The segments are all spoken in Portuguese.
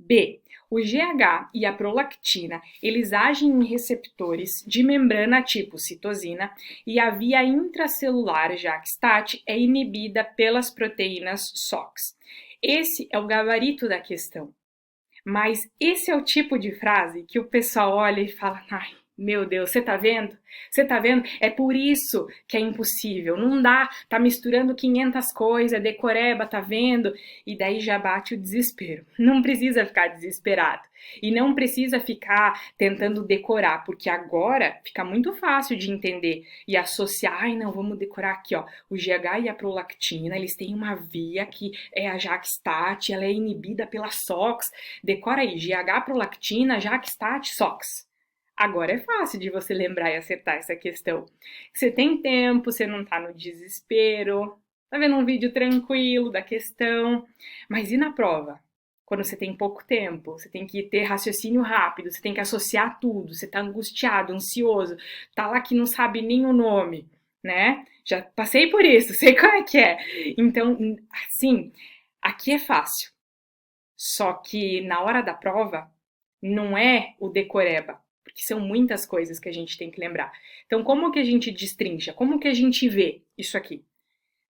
B. O GH e a prolactina, eles agem em receptores de membrana tipo citosina e a via intracelular JAK-STAT é inibida pelas proteínas SOX. Esse é o gabarito da questão. Mas esse é o tipo de frase que o pessoal olha e fala, ai, meu Deus, você tá vendo? Você tá vendo? É por isso que é impossível. Não dá, tá misturando 500 coisas, decoreba, tá vendo? E daí já bate o desespero. Não precisa ficar desesperado. E não precisa ficar tentando decorar, porque agora fica muito fácil de entender e associar. Ai, não, vamos decorar aqui, ó. O GH e a prolactina, eles têm uma via que é a JAK-STAT, ela é inibida pela SOX. Decora aí, GH, prolactina, JAK-STAT, SOX. Agora é fácil de você lembrar e acertar essa questão. Você tem tempo, você não tá no desespero, tá vendo um vídeo tranquilo da questão. Mas e na prova? Quando você tem pouco tempo, você tem que ter raciocínio rápido, você tem que associar tudo, você tá angustiado, ansioso, tá lá que não sabe nem o nome, né? Já passei por isso, sei como é que é. Então, assim, aqui é fácil. Só que na hora da prova, não é o decoreba, porque são muitas coisas que a gente tem que lembrar. Então, como que a gente destrincha? Como que a gente vê isso aqui?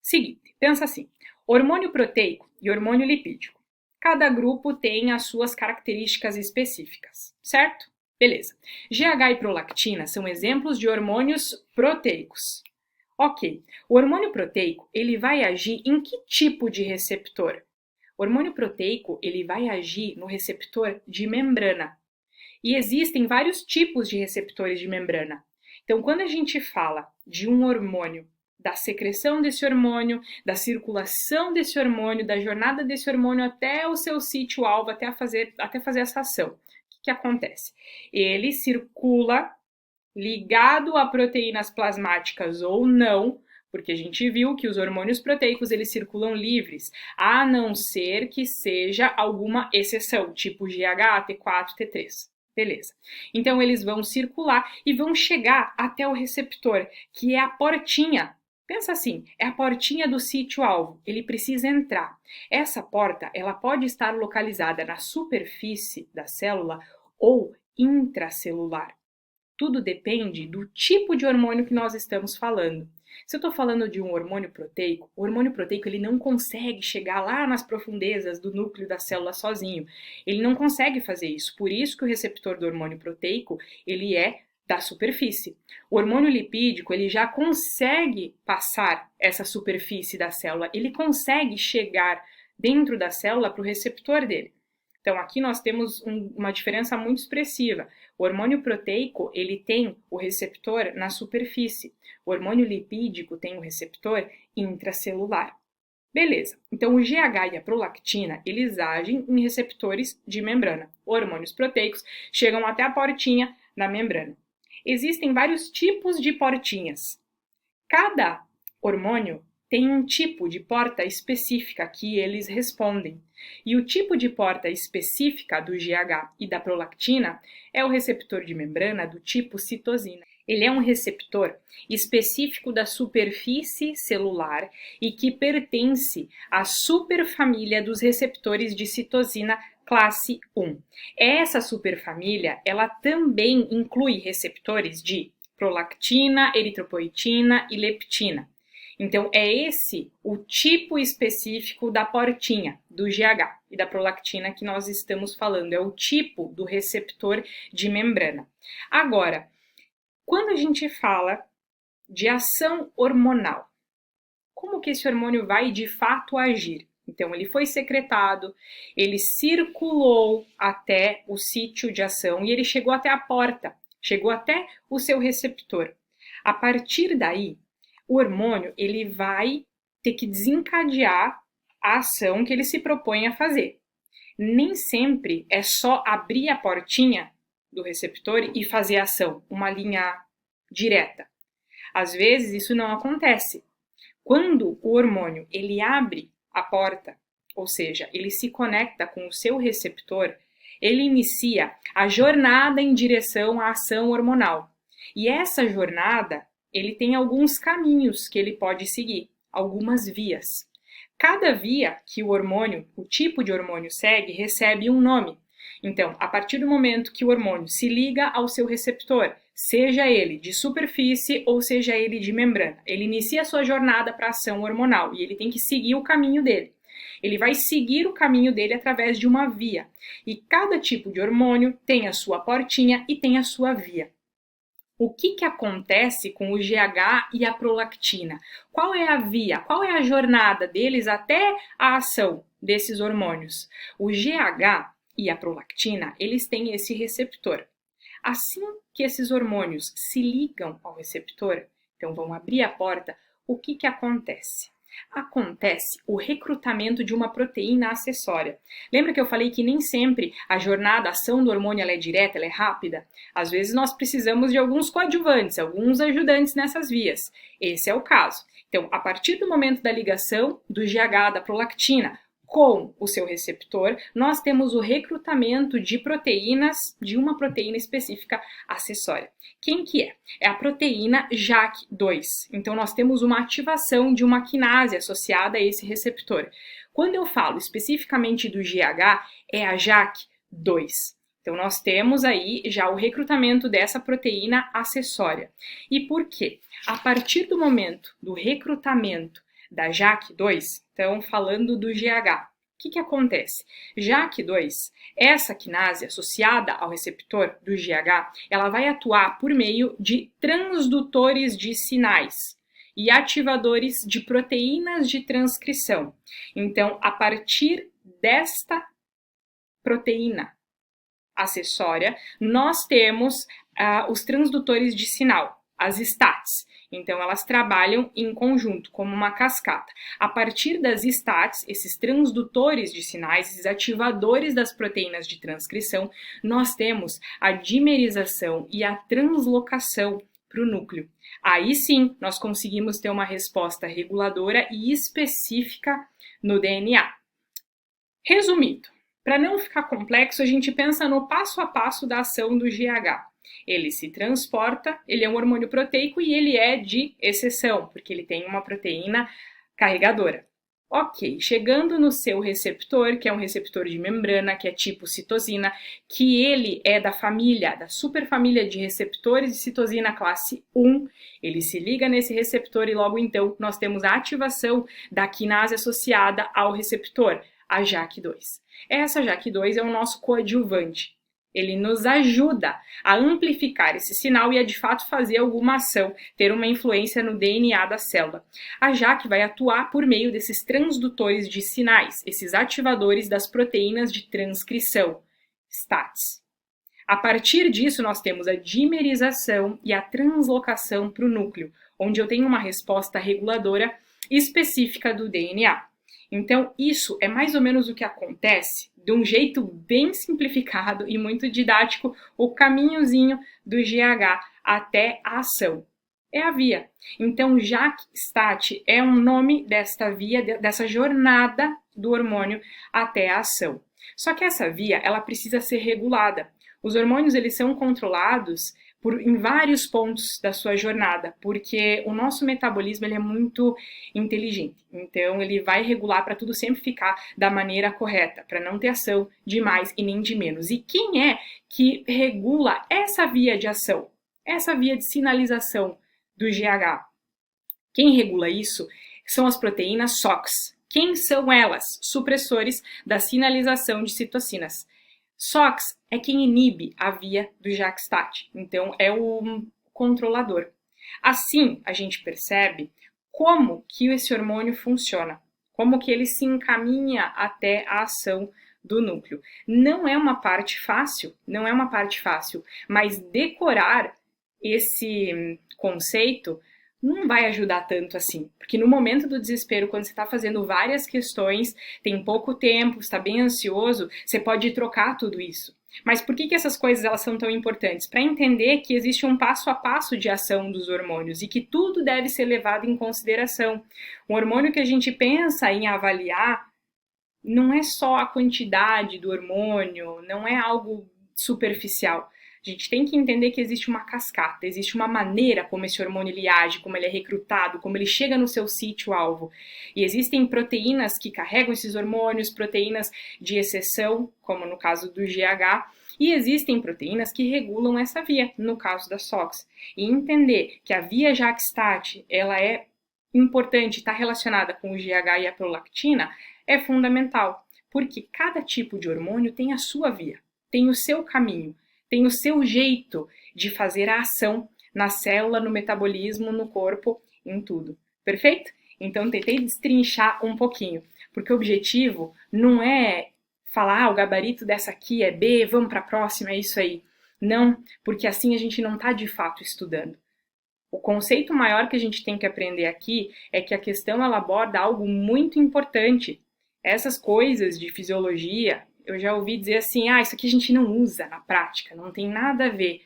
Seguinte, pensa assim, hormônio proteico e hormônio lipídico. Cada grupo tem as suas características específicas, certo? Beleza. GH e prolactina são exemplos de hormônios proteicos. Ok, o hormônio proteico, ele vai agir em que tipo de receptor? O hormônio proteico, ele vai agir no receptor de membrana. E existem vários tipos de receptores de membrana. Então, quando a gente fala de um hormônio, da secreção desse hormônio, da circulação desse hormônio, da jornada desse hormônio até o seu sítio-alvo, até fazer essa ação, o que acontece? Ele circula ligado a proteínas plasmáticas ou não, porque a gente viu que os hormônios proteicos eles circulam livres, a não ser que seja alguma exceção, tipo GH, T4, T3. Beleza. Então eles vão circular e vão chegar até o receptor, que é a portinha. Pensa assim, é a portinha do sítio-alvo. Ele precisa entrar. Essa porta, ela pode estar localizada na superfície da célula ou intracelular. Tudo depende do tipo de hormônio que nós estamos falando. Se eu estou falando de um hormônio proteico, o hormônio proteico ele não consegue chegar lá nas profundezas do núcleo da célula sozinho. Ele não consegue fazer isso. Por isso que o receptor do hormônio proteico ele é da superfície. O hormônio lipídico ele já consegue passar essa superfície da célula. Ele consegue chegar dentro da célula para o receptor dele. Então, aqui nós temos uma diferença muito expressiva. O hormônio proteico, ele tem o receptor na superfície. O hormônio lipídico tem o receptor intracelular. Beleza. Então, o GH e a prolactina, eles agem em receptores de membrana. Hormônios proteicos chegam até a portinha da membrana. Existem vários tipos de portinhas. Cada hormônio tem um tipo de porta específica que eles respondem. E o tipo de porta específica do GH e da prolactina é o receptor de membrana do tipo citosina. Ele é um receptor específico da superfície celular e que pertence à superfamília dos receptores de citosina classe 1. Essa superfamília, ela também inclui receptores de prolactina, eritropoetina e leptina. Então, é esse o tipo específico da portinha, do GH e da prolactina que nós estamos falando. É o tipo do receptor de membrana. Agora, quando a gente fala de ação hormonal, como que esse hormônio vai de fato agir? Então, ele foi secretado, ele circulou até o sítio de ação e ele chegou até a porta, chegou até o seu receptor. A partir daí, o hormônio ele vai ter que desencadear a ação que ele se propõe a fazer. Nem sempre é só abrir a portinha do receptor e fazer a ação, uma linha direta. Às vezes isso não acontece. Quando o hormônio ele abre a porta, ou seja, ele se conecta com o seu receptor, ele inicia a jornada em direção à ação hormonal. E essa jornada ele tem alguns caminhos que ele pode seguir, algumas vias. Cada via que o hormônio, o tipo de hormônio segue, recebe um nome. Então, a partir do momento que o hormônio se liga ao seu receptor, seja ele de superfície ou seja ele de membrana, ele inicia a sua jornada para a ação hormonal e ele tem que seguir o caminho dele. Ele vai seguir o caminho dele através de uma via. E cada tipo de hormônio tem a sua portinha e tem a sua via. O que acontece com o GH e a prolactina? Qual é a via? Qual é a jornada deles até a ação desses hormônios? O GH e a prolactina, eles têm esse receptor. Assim que esses hormônios se ligam ao receptor, então vão abrir a porta, o que acontece? Acontece o recrutamento de uma proteína acessória. Lembra que eu falei que nem sempre a jornada, a ação do hormônio ela é direta, ela é rápida? Às vezes nós precisamos de alguns coadjuvantes, alguns ajudantes nessas vias. Esse é o caso. Então, a partir do momento da ligação do GH, da prolactina, com o seu receptor, nós temos o recrutamento de proteínas, de uma proteína específica acessória. Quem que é? É a proteína JAK2. Então, nós temos uma ativação de uma quinase associada a esse receptor. Quando eu falo especificamente do GH, é a JAK2. Então, nós temos aí já o recrutamento dessa proteína acessória. E por quê? A partir do momento do recrutamento da JAK2, então falando do GH, o que acontece? JAK2, essa quinase associada ao receptor do GH, ela vai atuar por meio de transdutores de sinais e ativadores de proteínas de transcrição. Então, a partir desta proteína acessória, nós temos os transdutores de sinal, as STATs. Então, elas trabalham em conjunto, como uma cascata. A partir das STATs, esses transdutores de sinais, esses ativadores das proteínas de transcrição, nós temos a dimerização e a translocação para o núcleo. Aí sim, nós conseguimos ter uma resposta reguladora e específica no DNA. Resumindo, para não ficar complexo, a gente pensa no passo a passo da ação do GH. Ele se transporta, ele é um hormônio proteico e ele é de exceção, porque ele tem uma proteína carregadora. Ok, chegando no seu receptor, que é um receptor de membrana, que é tipo citosina, que ele é da família, da superfamília de receptores de citosina classe 1, ele se liga nesse receptor e logo então nós temos a ativação da quinase associada ao receptor, a JAK2. Essa JAK2 é o nosso coadjuvante. Ele nos ajuda a amplificar esse sinal e a de fato fazer alguma ação, ter uma influência no DNA da célula. A JAK vai atuar por meio desses transdutores de sinais, esses ativadores das proteínas de transcrição, STATs. A partir disso, nós temos a dimerização e a translocação para o núcleo, onde eu tenho uma resposta reguladora específica do DNA. Então, isso é mais ou menos o que acontece, de um jeito bem simplificado e muito didático, o caminhozinho do GH até a ação. É a via. Então, JAK-STAT é um nome desta via, dessa jornada do hormônio até a ação. Só que essa via, ela precisa ser regulada. Os hormônios, eles são controlados em vários pontos da sua jornada, porque o nosso metabolismo ele é muito inteligente. Então, ele vai regular para tudo sempre ficar da maneira correta, para não ter ação de mais e nem de menos. E quem é que regula essa via de ação, essa via de sinalização do GH? Quem regula isso são as proteínas SOX. Quem são elas? Supressores da sinalização de citocinas. SOX é quem inibe a via do JAK-STAT, então é o controlador. Assim, a gente percebe como que esse hormônio funciona, como que ele se encaminha até a ação do núcleo. Não é uma parte fácil, mas decorar esse conceito não vai ajudar tanto assim, porque no momento do desespero, quando você está fazendo várias questões, tem pouco tempo, está bem ansioso, você pode trocar tudo isso. Mas por que essas coisas elas são tão importantes? Para entender que existe um passo a passo de ação dos hormônios e que tudo deve ser levado em consideração. O hormônio que a gente pensa em avaliar não é só a quantidade do hormônio, não é algo superficial. A gente tem que entender que existe uma cascata, existe uma maneira como esse hormônio ele age, como ele é recrutado, como ele chega no seu sítio-alvo. E existem proteínas que carregam esses hormônios, proteínas de exceção, como no caso do GH, e existem proteínas que regulam essa via, no caso da SOX. E entender que a via JAK-STAT, ela é importante, está relacionada com o GH e a prolactina, é fundamental, porque cada tipo de hormônio tem a sua via, tem o seu caminho, tem o seu jeito de fazer a ação na célula, no metabolismo, no corpo, em tudo. Perfeito? Então tentei destrinchar um pouquinho, porque o objetivo não é falar, o gabarito dessa aqui é B, vamos para a próxima, é isso aí. Não, porque assim a gente não está de fato estudando. O conceito maior que a gente tem que aprender aqui é que a questão ela aborda algo muito importante. Essas coisas de fisiologia, eu já ouvi dizer assim, isso aqui a gente não usa na prática, não tem nada a ver.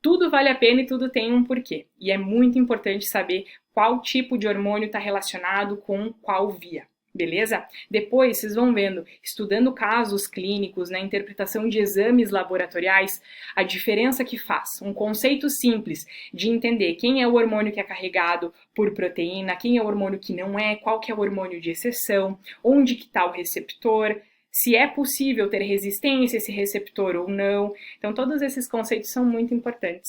Tudo vale a pena e tudo tem um porquê. E é muito importante saber qual tipo de hormônio está relacionado com qual via. Beleza? Depois vocês vão vendo, estudando casos clínicos, na interpretação de exames laboratoriais, a diferença que faz. Um conceito simples de entender quem é o hormônio que é carregado por proteína, quem é o hormônio que não é, qual que é o hormônio de exceção, onde que está o receptor, se é possível ter resistência a esse receptor ou não. Então, todos esses conceitos são muito importantes.